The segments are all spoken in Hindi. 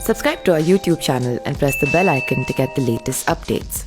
Subscribe to our YouTube channel and press the bell icon to get the latest updates.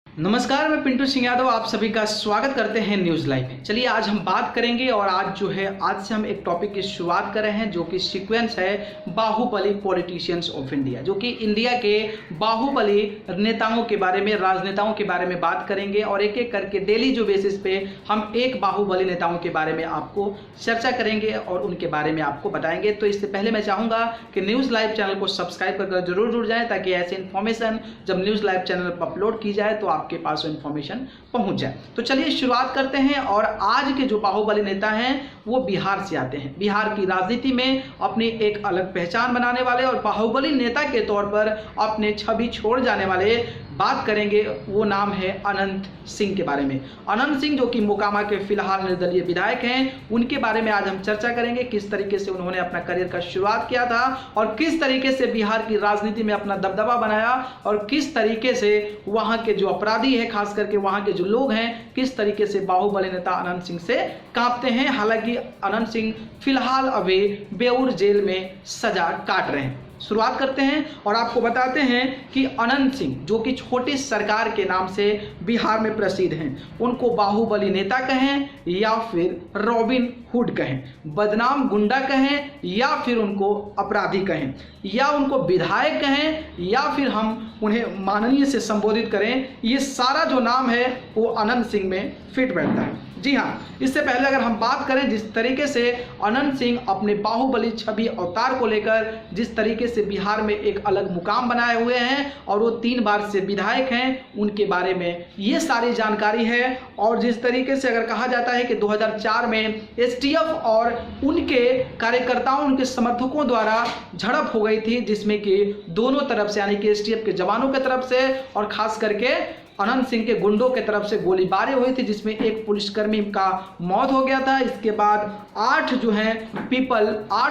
नमस्कार, मैं पिंटू सिंह यादव आप सभी का स्वागत करते हैं न्यूज़ लाइव में। चलिए आज हम बात करेंगे और आज से हम एक टॉपिक की शुरुआत कर रहे हैं जो कि सीक्वेंस है बाहुबली पॉलिटिशियंस ऑफ इंडिया, जो कि इंडिया के बाहुबली नेताओं के बारे में, राजनेताओं के बारे में बात करेंगे और एक एक करके डेली जो बेसिस पे हम एक बाहुबली नेताओं के बारे में आपको चर्चा करेंगे और उनके बारे में आपको बताएंगे। तो इससे पहले मैं चाहूँगा कि न्यूज़ लाइव चैनल को सब्सक्राइब कर जरूर जुड़ जाएँ ताकि ऐसे इन्फॉर्मेशन जब न्यूज़ लाइव चैनल पर अपलोड की जाए तो आपके पास वो इन्फॉर्मेशन पहुंच जाए। तो चलिए शुरुआत करते हैं। और आज के जो बाहुबली नेता हैं वो बिहार से आते हैं। बिहार की राजनीति में अपनी एक अलग पहचान बनाने वाले और बाहुबली नेता के तौर पर अपने छवि छोड़ जाने वाले बात करेंगे, वो नाम है अनंत सिंह के बारे में। अनंत सिंह जो कि मोकामा के फिलहाल निर्दलीय विधायक हैं, उनके बारे में आज हम चर्चा करेंगे। किस तरीके से उन्होंने अपना करियर का शुरुआत किया था और किस तरीके से बिहार की राजनीति में अपना दबदबा बनाया और किस तरीके से वहाँ के जो अपराधी है, खास करके वहाँ के जो लोग हैं, किस तरीके से बाहुबली नेता अनंत सिंह से कांपते हैं। हालांकि अनंत सिंह फिलहाल अभी बेउर जेल में सजा काट रहे हैं। शुरुआत करते हैं और आपको बताते हैं कि अनंत सिंह जो कि छोटी सरकार के नाम से बिहार में प्रसिद्ध हैं, उनको बाहुबली नेता कहें या फिर रॉबिन हुड कहें, बदनाम गुंडा कहें या फिर उनको अपराधी कहें या उनको विधायक कहें या फिर हम उन्हें माननीय से संबोधित करें, ये सारा जो नाम है वो अनंत सिंह में फिट बैठता है। जी हाँ, इससे पहले अगर हम बात करें जिस तरीके से अनंत सिंह अपने बाहुबली छवि अवतार को लेकर जिस तरीके से बिहार में एक अलग मुकाम बनाए हुए हैं और वो 3 बार से विधायक हैं, उनके बारे में ये सारी जानकारी है। और जिस तरीके से अगर कहा जाता है कि 2004 में एसटीएफ और उनके कार्यकर्ताओं, उनके समर्थकों द्वारा झड़प हो गई थी, जिसमें कि दोनों तरफ से यानी कि एसटीएफ के जवानों की तरफ से और खास करके अनंत सिंह के गुंडों के तरफ से गोलीबारी हुई थी, जिसमें एक पुलिसकर्मी का मौत हो गया था। इसके बाद 8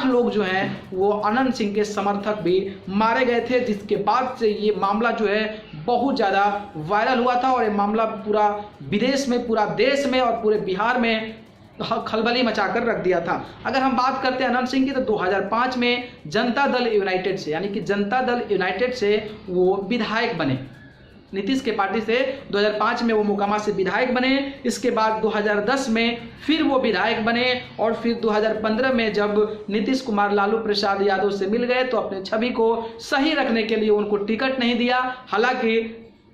लोग जो हैं वो अनंत सिंह के समर्थक भी मारे गए थे, जिसके बाद से ये मामला जो है बहुत ज़्यादा वायरल हुआ था और ये मामला पूरा विदेश में, पूरा देश में और पूरे बिहार में खलबली मचाकर रख दिया था। अगर हम बात करते हैं अनंत सिंह की तो 2005 में जनता दल यूनाइटेड से यानी कि जनता दल यूनाइटेड से वो विधायक बने। नीतीश के पार्टी से 2005 में वो मोकामा से विधायक बने। इसके बाद 2010 में फिर वो विधायक बने और फिर 2015 में जब नीतीश कुमार लालू प्रसाद यादव से मिल गए तो अपने छवि को सही रखने के लिए उनको टिकट नहीं दिया। हालांकि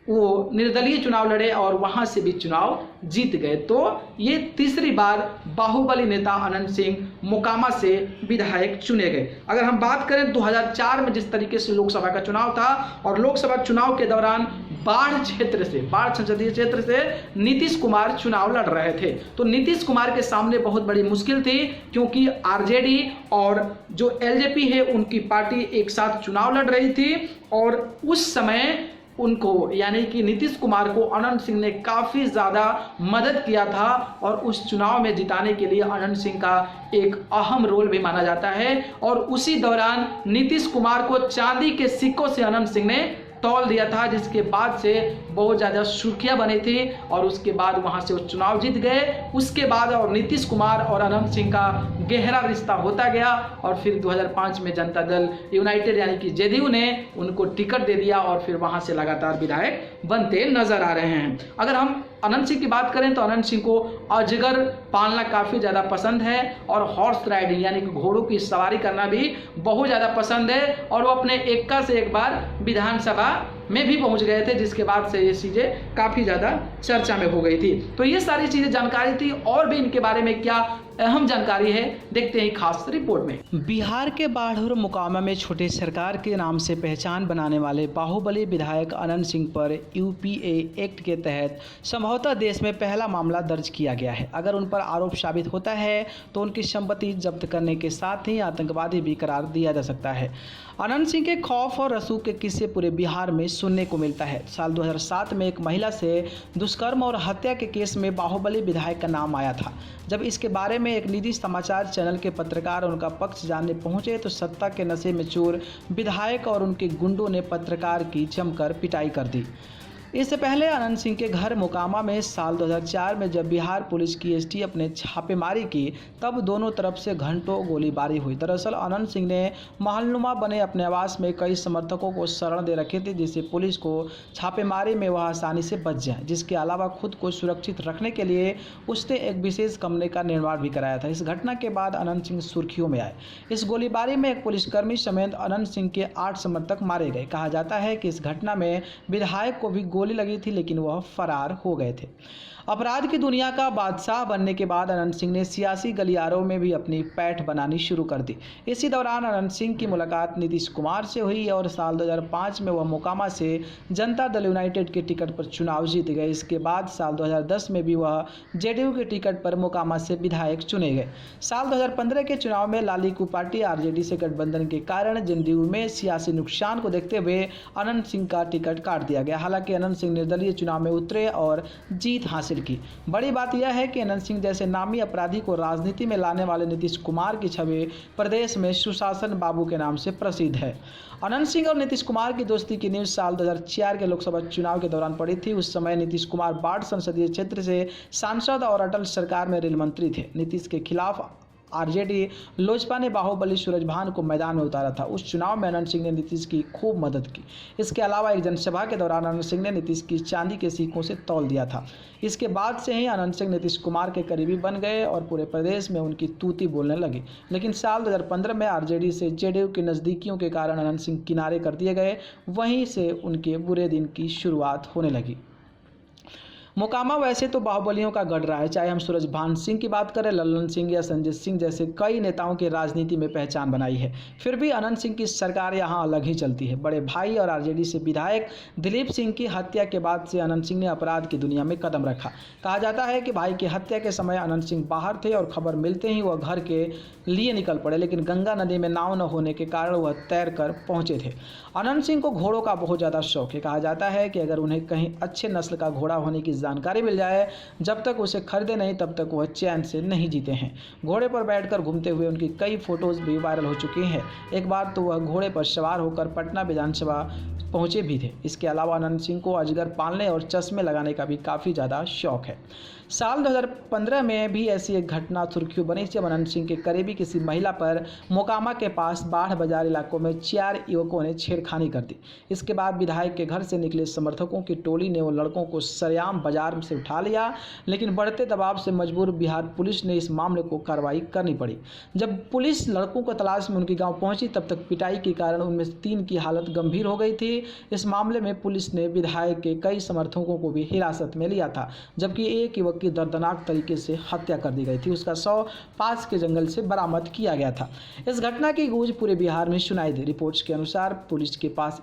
वो निर्दलीय चुनाव लड़े और वहां से भी चुनाव जीत गए। तो ये तीसरी बार बाहुबली नेता अनंत सिंह मोकामा से विधायक चुने गए। अगर हम बात करें 2004 में जिस तरीके से लोकसभा का चुनाव था और लोकसभा चुनाव के दौरान बाढ़ संसदीय क्षेत्र से नीतीश कुमार चुनाव लड़ रहे थे, तो नीतीश कुमार के सामने बहुत बड़ी मुश्किल थी क्योंकि आरजेडी और जो एलजेपी है उनकी पार्टी एक साथ चुनाव लड़ रही थी और उस समय उनको यानी कि नीतीश कुमार को अनंत सिंह ने काफ़ी ज़्यादा मदद किया था और उस चुनाव में जिताने के लिए अनंत सिंह का एक अहम रोल भी माना जाता है। और उसी दौरान नीतीश कुमार को चांदी के सिक्कों से अनंत सिंह ने तौल दिया था, जिसके बाद से बहुत ज़्यादा सुर्खियाँ बनी थी और उसके बाद वहाँ से वो चुनाव जीत गए। उसके बाद और नीतीश कुमार और अनंत सिंह का गहरा रिश्ता होता गया और फिर 2005 में जनता दल यूनाइटेड यानी कि जेडीयू ने उनको टिकट दे दिया और फिर वहाँ से लगातार विधायक बनते नजर आ रहे हैं। अगर हम अनंत सिंह की बात करें तो अनंत सिंह को अजगर पालना काफ़ी ज़्यादा पसंद है और हॉर्स राइडिंग यानी कि घोड़ों की सवारी करना भी बहुत ज़्यादा पसंद है और वो अपने एक से एक बार विधानसभा में भी पहुंच गए थे, जिसके बाद से ये चीज़ें काफ़ी ज़्यादा चर्चा में हो गई थी। तो ये सारी चीज़ें जानकारी थी और भी इनके बारे में क्या अहम जानकारी है देखते हैं खास रिपोर्ट में। बिहार के बाढ़ मुकामा में छोटे सरकार के नाम से पहचान बनाने वाले बाहुबली विधायक अनंत सिंह पर यूपीए एक्ट के तहत संभवतः देश में पहला मामला दर्ज किया गया है। अगर उन पर आरोप साबित होता है तो उनकी संपत्ति जब्त करने के साथ ही आतंकवादी भी करार दिया जा सकता है। अनंत सिंह के खौफ और रसूख के किस्से पूरे बिहार में सुनने को मिलता है। साल 2007 में एक महिला से दुष्कर्म और हत्या के केस में बाहुबली विधायक का नाम आया था। जब इसके बारे में एक निजी समाचार चैनल के पत्रकार उनका पक्ष जानने पहुंचे तो सत्ता के नशे में चूर विधायक और उनके गुंडों ने पत्रकार की जमकर पिटाई कर दी। इससे पहले अनंत सिंह के घर मोकामा में साल 2004 में जब बिहार पुलिस की एसटीएफ ने छापेमारी की तब दोनों तरफ से घंटों गोलीबारी हुई। दरअसल अनंत सिंह ने महलनुमा बने अपने आवास में कई समर्थकों को शरण दे रखे थे, जिससे पुलिस को छापेमारी में वह आसानी से बच जाए। जिसके अलावा खुद को सुरक्षित रखने के लिए उसने एक विशेष कमरे का निर्माण भी कराया था। इस घटना के बाद अनंत सिंह सुर्खियों में आए। इस गोलीबारी में एक पुलिसकर्मी समेत अनंत सिंह के 8 समर्थक मारे गए। कहा जाता है कि इस घटना में विधायक को भी गोली लगी थी, लेकिन वह फरार हो गए थे। अपराध की दुनिया का बादशाह बनने के बाद अनंत सिंह ने सियासी गलियारों में भी अपनी पैठ बनानी शुरू कर दी। इसी दौरान अनंत सिंह की मुलाकात नीतीश कुमार से हुई और साल 2005 में वह मोकामा से जनता दल यूनाइटेड के टिकट पर चुनाव जीत गए। इसके बाद साल 2010 में भी वह जेडीयू के टिकट पर मोकामा से विधायक चुने गए। साल 2015 के चुनाव में लालीकू पार्टी आरजेडी से गठबंधन के कारण जेडीयू में सियासी नुकसान को देखते हुए अनंत सिंह का टिकट काट दिया गया। हालांकि अनंत सिंह निर्दलीय चुनाव में उतरे और जीत हासिल की। बड़ी बात यह है कि अनंत सिंह जैसे नामी अपराधी को राजनीति में लाने वाले नीतीश कुमार की छवि प्रदेश में सुशासन बाबू के नाम से प्रसिद्ध है। अनंत सिंह और नीतीश कुमार की दोस्ती की नींव साल 2004 के लोकसभा चुनाव के दौरान पड़ी थी। उस समय नीतीश कुमार बाढ़ संसदीय क्षेत्र से सांसद और अटल सरकार में रेल मंत्री थे। नीतीश के खिलाफ आरजेडी लोजपा ने बाहुबली सूरजभान को मैदान में उतारा था। उस चुनाव में अनंत सिंह ने नीतीश की खूब मदद की। इसके अलावा एक जनसभा के दौरान अनंत सिंह ने नीतीश की चांदी के सिक्कों से तौल दिया था। इसके बाद से ही अनंत सिंह नीतीश कुमार के करीबी बन गए और पूरे प्रदेश में उनकी तूती बोलने लगी। लेकिन साल 2015 में आरजेडी से जेडीयू की नज़दीकियों के कारण अनंत सिंह किनारे कर दिए गए। वहीं से उनके बुरे दिन की शुरुआत होने लगी। मोकामा वैसे तो बाहुबलियों का गढ़ रहा है, चाहे हम सूरजभान सिंह की बात करें, लल्लन सिंह या संजय सिंह जैसे कई नेताओं की राजनीति में पहचान बनाई है। फिर भी अनंत सिंह की सरकार यहाँ अलग ही चलती है। बड़े भाई और आरजेडी से विधायक दिलीप सिंह की हत्या के बाद से अनंत सिंह ने अपराध की दुनिया में कदम रखा। कहा जाता है कि भाई की हत्या के समय अनंत सिंह बाहर थे और खबर मिलते ही वह घर के लिए निकल पड़े, लेकिन गंगा नदी में नाव न होने के कारण वह तैर कर पहुंचे थे। अनंत सिंह को घोड़ों का बहुत ज़्यादा शौक है। कहा जाता है कि अगर उन्हें कहीं अच्छे नस्ल का घोड़ा होने की जानकारी मिल जाए, जब तक उसे खरीदे नहीं तब तक वह चैन से नहीं जीते हैं। घोड़े पर बैठकर घूमते हुए उनकी कई फोटोज भी वायरल हो चुकी हैं। एक बार तो वह घोड़े पर सवार होकर पटना विधानसभा पहुंचे भी थे। इसके अलावा अनंत सिंह को अजगर पालने और चश्मे लगाने का भी काफ़ी ज़्यादा शौक है। साल 2015 में भी ऐसी एक घटना सुर्खियों बनी जब अनंत सिंह के करीबी किसी महिला पर मोकामा के पास बाढ़ बाजार इलाकों में 4 युवकों ने छेड़खानी कर दी। इसके बाद विधायक के घर से निकले समर्थकों की टोली ने उन लड़कों को सरेआम बाजार से उठा लिया, लेकिन बढ़ते दबाव से मजबूर बिहार पुलिस ने इस मामले को कार्रवाई करनी पड़ी। जब पुलिस लड़कों को तलाश में उनके गाँव पहुंची तब तक पिटाई के कारण उनमें से 3 की हालत गंभीर हो गई थी। इस मामले में पुलिस ने विधायक के कई समर्थकों को भी हिरासत में लिया था, जबकि एक युवक की दर्दनाक तरीके से हत्या कर दी गई थी। उसका शव पास के जंगल से बरामद किया गया था। इस घटना की गूंज पूरे बिहार में सुनाई दी। रिपोर्ट्स के अनुसार पुलिस के पास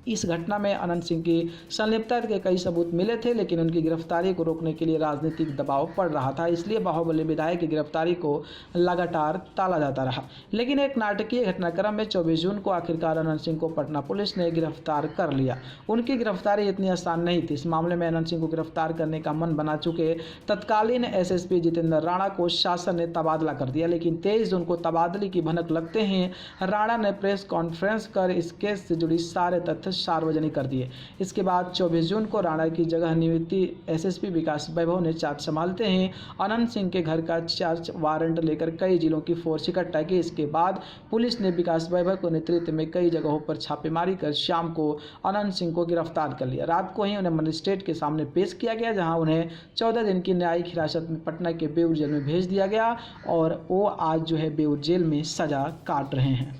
इस घटना में अनंत सिंह की संलिप्तता के कई सबूत मिले थे, लेकिन उनकी गिरफ्तारी को रोकने के लिए राजनीतिक दबाव पड़ रहा था। इसलिए बाहुबली विधायक की गिरफ्तारी को लगातार टाला जाता रहा। लेकिन एक नाटकीय घटनाक्रम में 24 जून को आखिरकार अनंत सिंह को पटना पुलिस ने गिरफ्तार कर लिया। उनकी गिरफ्तारी इतनी आसान नहीं थी। इस मामले में अनंत सिंह को गिरफ्तार करने का मन बना चुके तत्कालीन एसएसपी जितेंद्र राणा को शासन ने तबादला कर दिया, लेकिन 23 जून को तबादले की भनक लगते ही राणा ने प्रेस कॉन्फ्रेंस कर इस केस से जुड़ी सारे तथ्य सार्वजनिक कर दिए। इसके बाद 24 जून को राणा की जगह नियुक्त एसएसपी विकास वैभव ने चार्ज संभालते ही अनंत सिंह के घर का चार्ज वारंट लेकर कई जिलों की फोर्स इकट्ठा की। इसके बाद पुलिस ने विकास वैभव के नेतृत्व में कई जगहों पर छापेमारी कर शाम को अनंत सिंह को गिरफ्तार कर लिया। रात को ही उन्हें मजिस्ट्रेट के सामने पेश किया गया, जहां उन्हें 14 दिन की न्यायिक हिरासत में पटना के बेऊर जेल में भेज दिया गया और वो आज जो है बेऊर जेल में सजा काट रहे हैं।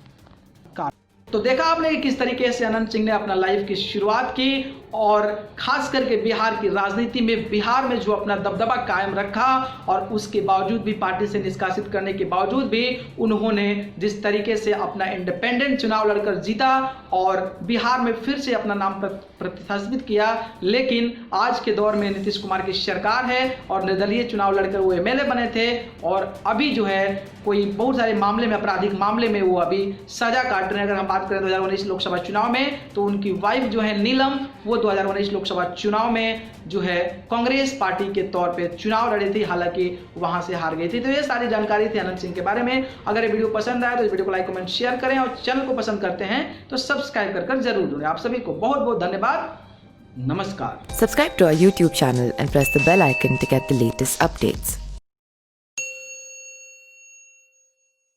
तो देखा आपने कि किस तरीके से अनंत सिंह ने अपना लाइफ की शुरुआत की और खास करके बिहार की राजनीति में बिहार में जो अपना दबदबा कायम रखा और उसके बावजूद भी पार्टी से निष्कासित करने के बावजूद भी उन्होंने जिस तरीके से अपना इंडिपेंडेंट चुनाव लड़कर जीता और बिहार में फिर से अपना नाम प्रतिष्ठित किया। लेकिन आज के दौर में नीतीश कुमार की सरकार है और निर्दलीय चुनाव लड़कर वो एमएलए बने थे और अभी जो है कोई बहुत सारे मामले में आपराधिक मामले में वो अभी सजा काट रहे हैं। अगर हम बात करें 2019 लोकसभा चुनाव में तो उनकी वाइफ जो है नीलम वो 2019 लोकसभा चुनाव में जो है कांग्रेस पार्टी के तौर पे चुनाव लड़ी थी, हालांकि वहां से हार गई थी। तो ये सारी जानकारी थी अनंत सिंह के बारे में। अगर ये वीडियो पसंद आया तो इस वीडियो को लाइक कमेंट शेयर करें और चैनल को पसंद करते हैं तो सब्सक्राइब कर जरूर जुड़ें। आप सभी को बहुत बहुत धन्यवाद। नमस्कार। Subscribe to our YouTube channel and press the bell icon to get the latest updates.